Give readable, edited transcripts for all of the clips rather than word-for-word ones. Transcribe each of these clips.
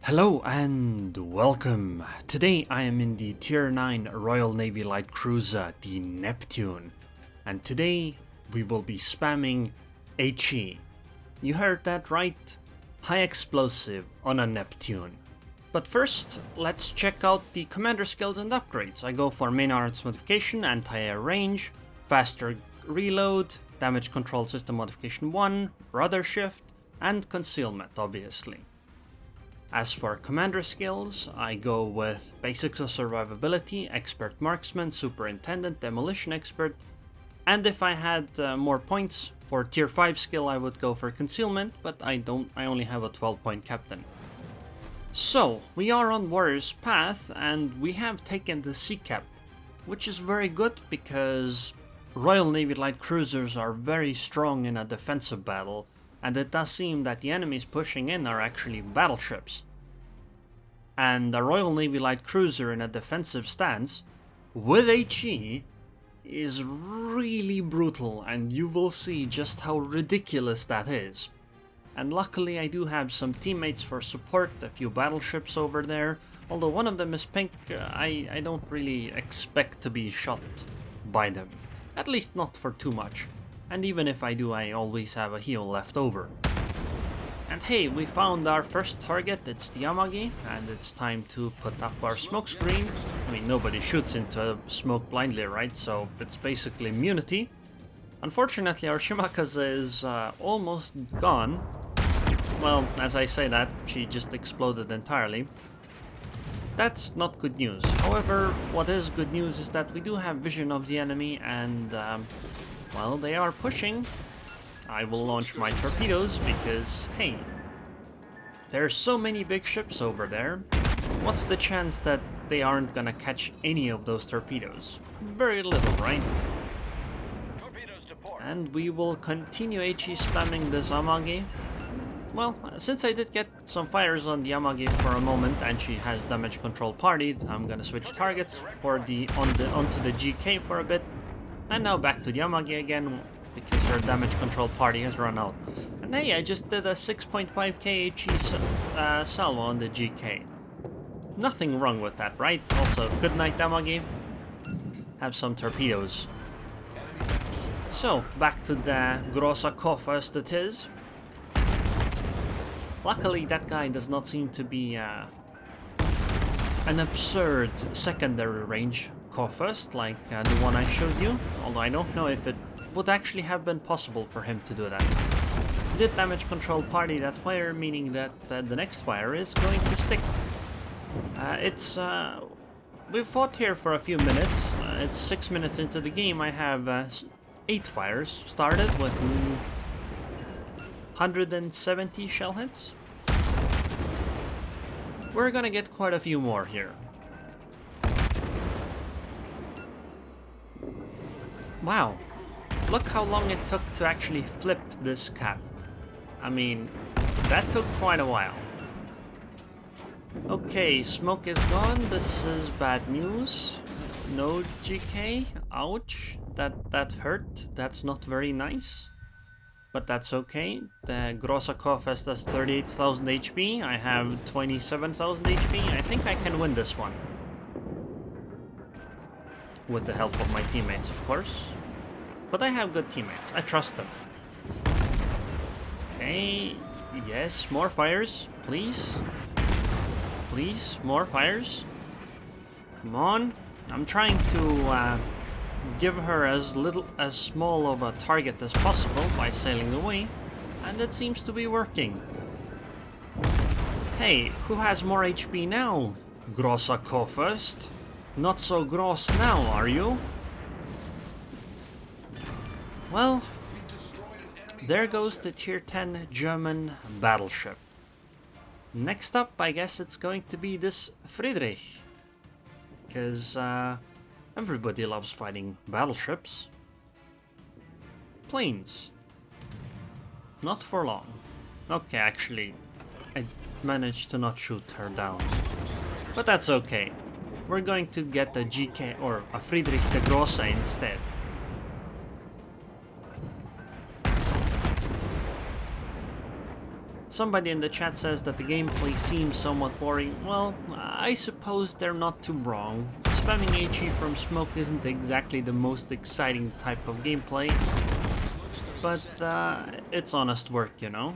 Hello and welcome. Today I am in the Tier 9 Royal Navy Light Cruiser, the Neptune. And today we will be spamming HE. You heard that right? High explosive on a Neptune. But first, let's check out the commander skills and upgrades. I go for main arms modification, anti-air range, faster reload, damage control system modification 1, rudder shift, and concealment obviously. As for commander skills, I go with basics of survivability, expert marksman, superintendent, demolition expert, and if I had more points for tier 5 skill I would go for concealment, but I only have a 12-point captain. So, we are on Warrior's Path and we have taken the sea cap, which is very good because Royal Navy light cruisers are very strong in a defensive battle, and it does seem that the enemies pushing in are actually battleships. And a Royal Navy light cruiser in a defensive stance with HE is really brutal, and you will see just how ridiculous that is. And luckily I do have some teammates for support, a few battleships over there, although one of them is pink. I don't really expect to be shot by them, at least not for too much. And even if I do, I always have a heal left over. And hey, we found our first target, it's the Yamagi, and it's time to put up our smoke screen. I mean, nobody shoots into smoke blindly, right? So it's basically immunity. Unfortunately, our Shimakaze is almost gone. Well, as I say that, she just exploded entirely. That's not good news. However, what is good news is that we do have vision of the enemy and well, they are pushing. I will launch my torpedoes because, hey, there's so many big ships over there. What's the chance that they aren't gonna catch any of those torpedoes? Very little, right? And we will continue HE spamming this Yamagi. Well, since I did get some fires on the Yamagi for a moment and she has damage control party, I'm gonna switch targets for onto the GK for a bit. And now back to the Yamagi again, because her damage control party has run out. And hey, I just did a 6.5k HE salvo on the GK. Nothing wrong with that, right? Also, good night Yamagi. Have some torpedoes. So, back to the Grossa Kofast it is. Luckily, that guy does not seem to be an absurd secondary range Kofast like the one I showed you, although I don't know if it would actually have been possible for him to do that. He did damage control party that fire, meaning that the next fire is going to stick. We've fought here for a few minutes. It's 6 minutes into the game. I have 8 fires started with 170 shell hits. We're gonna get quite a few more here. Wow, look how long it took to actually flip this cap. I mean, that took quite a while. Okay, smoke is gone. This is bad news. No GK. Ouch. That hurt. That's not very nice. But that's okay. The Grossa Kofast has 38,000 HP. I have 27,000 HP. I think I can win this one. With the help of my teammates, of course. But I have good teammates. I trust them. Okay. Yes, more fires. Please. Please, more fires. Come on. I'm trying to give her as small of a target as possible by sailing away. And it seems to be working. Hey, who has more HP now? Grossa Kofast? Not so gross now, are you? Well, there goes the tier 10 German battleship. Next up, I guess it's going to be this Friedrich. Because everybody loves fighting battleships. Planes. Not for long. Okay, actually, I managed to not shoot her down. But that's okay. We're going to get a GK or a Friedrich the Grosse instead. somebody in the chat says that the gameplay seems somewhat boring. Well, I suppose they're not too wrong. Spamming HE from smoke isn't exactly the most exciting type of gameplay, but it's honest work, you know?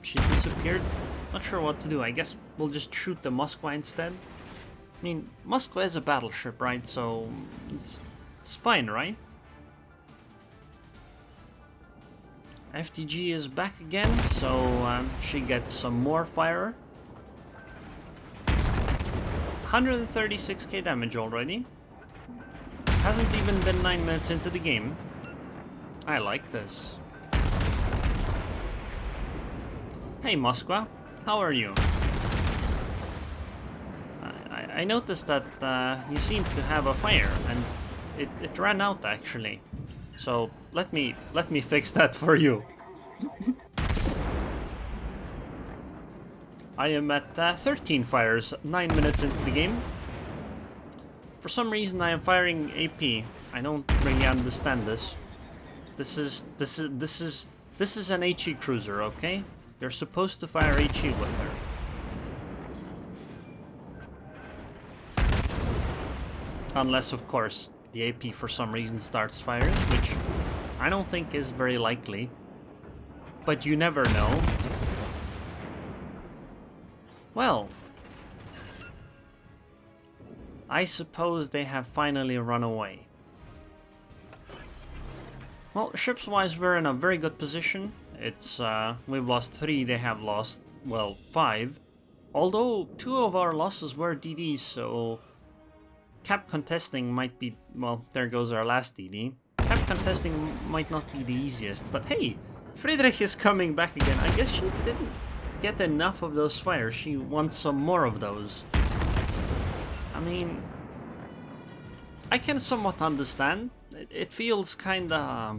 She disappeared. Not sure what to do. I guess we'll just shoot the Moskva instead. I mean, Moskva is a battleship, right? So it's fine, right? FTG is back again, so she gets some more fire. 136k damage already. Hasn't even been 9 minutes into the game. I like this. Hey Moskva, how are you? I noticed that you seem to have a fire, and it ran out actually. So let me fix that for you. I am at 13 fires, 9 minutes into the game. For some reason I am firing AP. I don't really understand this. This is an HE cruiser, okay? You're supposed to fire HE with her. Unless, of course, the AP for some reason starts firing, which I don't think is very likely. But you never know. Well, I suppose they have finally run away. Well, ships-wise, we're in a very good position. It's, we've lost 3, they have lost, well, 5. Although 2 of our losses were DDs, so cap contesting might be, well, there goes our last DD. Cap contesting might not be the easiest, but hey, Friedrich is coming back again. I guess she didn't get enough of those fires. She wants some more of those. I mean, I can somewhat understand. It feels kinda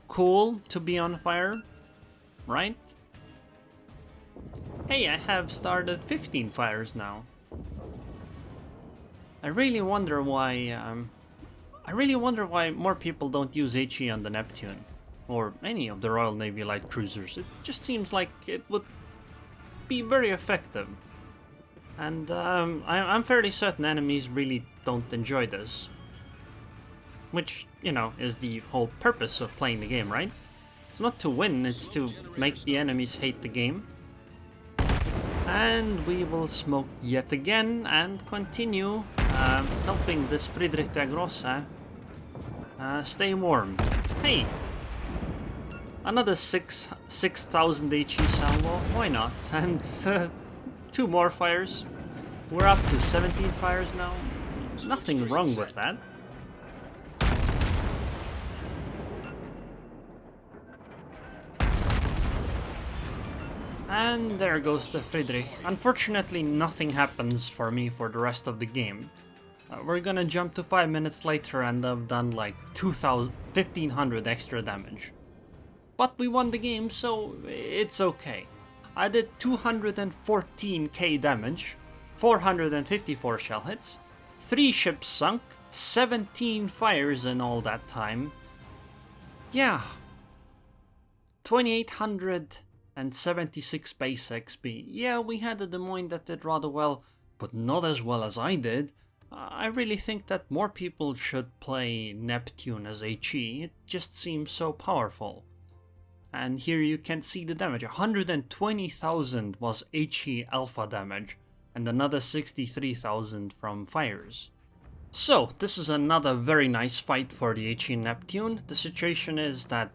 cool to be on fire, right? Hey, I have started 15 fires now. I really wonder why more people don't use HE on the Neptune, or any of the Royal Navy light cruisers. It just seems like it would be very effective. And I'm fairly certain enemies really don't enjoy this. Which, you know, is the whole purpose of playing the game, right? It's not to win, it's to make the enemies hate the game. And we will smoke yet again and continue helping this Friedrich der Grosse stay warm. Hey! Another 6,000 HE salvo, why not? And 2 more fires. We're up to 17 fires now. Nothing wrong with that. And there goes the Friedrich. Unfortunately, nothing happens for me for the rest of the game. We're gonna jump to 5 minutes later and I've done like 1,500 extra damage. But we won the game, so it's okay. I did 214k damage, 454 shell hits, 3 ships sunk, 17 fires in all that time. Yeah. 2,876 base XP. Yeah, we had a Des Moines that did rather well, but not as well as I did. I really think that more people should play Neptune as HE. It just seems so powerful. And here you can see the damage. 120,000 was HE alpha damage, and another 63,000 from fires. So, this is another very nice fight for the HE Neptune. The situation is that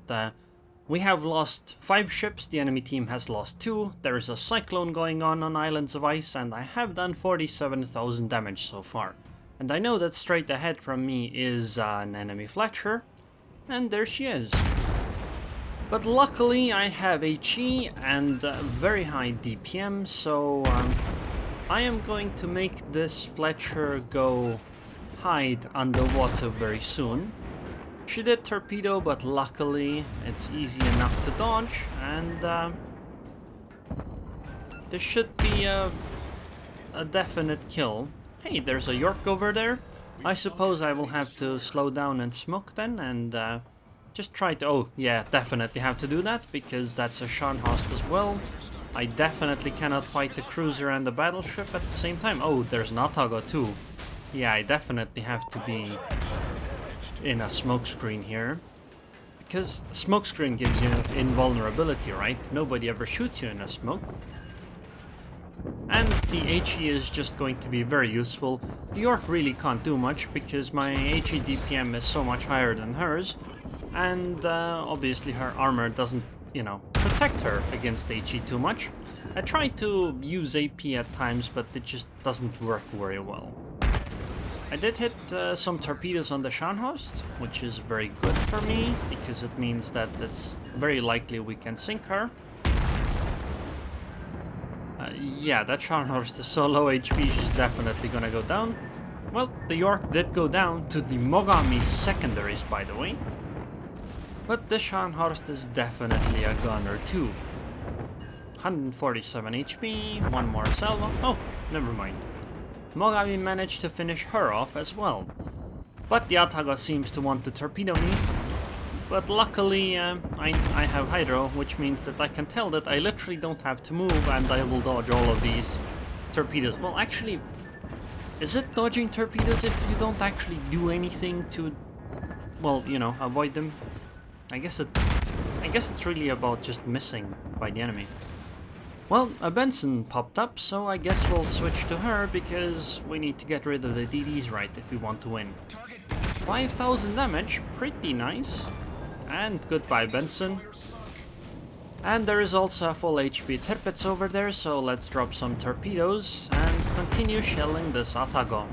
we have lost 5 ships, the enemy team has lost 2, there is a cyclone going on Islands of Ice, and I have done 47,000 damage so far. And I know that straight ahead from me is an enemy Fletcher, and there she is. But luckily I have HE and very high DPM, so I am going to make this Fletcher go hide underwater very soon. She did torpedo, but luckily it's easy enough to dodge, and there should be a definite kill. Hey, there's a York over there. I suppose I will have to slow down and smoke then, and just try to... Oh, yeah, definitely have to do that, because that's a Scharnhorst as well. I definitely cannot fight the cruiser and the battleship at the same time. Oh, there's an Atago too. Yeah, I definitely have to be in a smokescreen here. Because smokescreen gives you invulnerability, right? Nobody ever shoots you in a smoke. And the HE is just going to be very useful. The York really can't do much because my HE DPM is so much higher than hers. And obviously her armor doesn't, you know, protect her against HE too much. I try to use AP at times, but it just doesn't work very well. I did hit some torpedoes on the Scharnhorst, which is very good for me, because it means that it's very likely we can sink her. Yeah, that Scharnhorst is so low HP, she's definitely gonna go down. Well, the York did go down to the Mogami secondaries, by the way. But the Scharnhorst is definitely a gunner too. 147 HP, one more salvo. Oh, never mind. Mogami managed to finish her off as well. But the Atago seems to want to torpedo me. But luckily I have Hydro, which means that I can tell that I literally don't have to move and I will dodge all of these torpedoes. Well, actually, is it dodging torpedoes if you don't actually do anything to, well, you know, avoid them? I guess it's really about just missing by the enemy. Well, a Benson popped up, so I guess we'll switch to her because we need to get rid of the DDs right if we want to win. 5,000 damage, pretty nice. And goodbye, Benson. And there is also a full HP Tirpitz over there, so let's drop some torpedoes and continue shelling this Atago.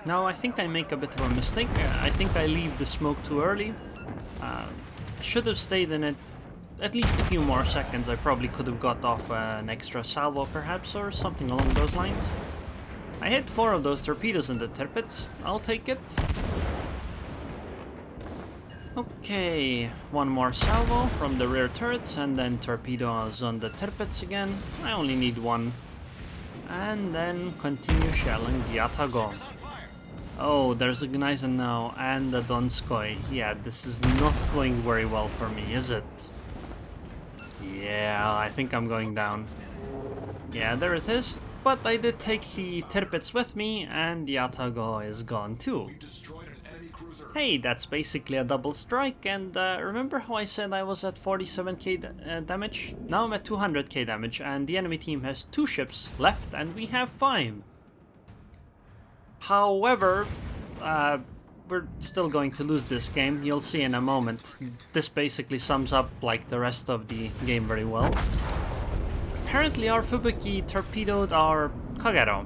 Now, I think I make a bit of a mistake. I think I leave the smoke too early. I should have stayed in it at least a few more seconds. I probably could have got off an extra salvo perhaps, or something along those lines. I hit 4 of those torpedoes in the Tirpitz. I'll take it. Okay, one more salvo from the rear turrets and then torpedoes on the Tirpitz again. I only need one. And then continue shelling the Atago. Oh, there's a Gneisen now and a Donskoy. Yeah, this is not going very well for me, is it? Yeah, I think I'm going down. Yeah, there it is. But I did take the Tirpitz with me and the Atago is gone too. Hey, that's basically a double strike, and remember how I said I was at 47k damage? Now I'm at 200k damage, and the enemy team has 2 ships left, and we have 5. However, we're still going to lose this game, you'll see in a moment. This basically sums up like the rest of the game very well. Apparently our Fubuki torpedoed our Kagero.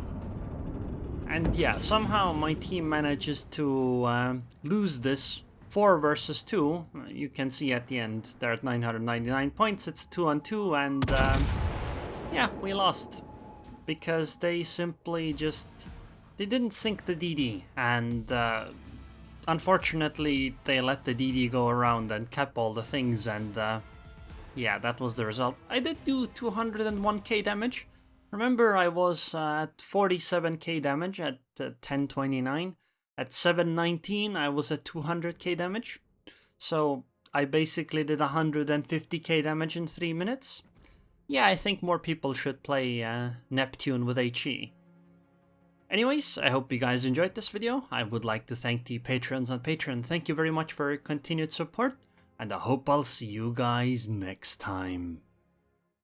And yeah, somehow my team manages to lose this 4 versus 2. You can see at the end, they're at 999 points, it's 2-on-2, and yeah, we lost. Because they simply just... they didn't sink the DD, and unfortunately they let the DD go around and cap all the things, and yeah, that was the result. I did do 201k damage. Remember, I was at 47k damage at 1029. At 719, I was at 200k damage. So I basically did 150k damage in 3 minutes. Yeah, I think more people should play Neptune with HE. Anyways, I hope you guys enjoyed this video. I would like to thank the patrons on Patreon. Thank you very much for your continued support. And I hope I'll see you guys next time.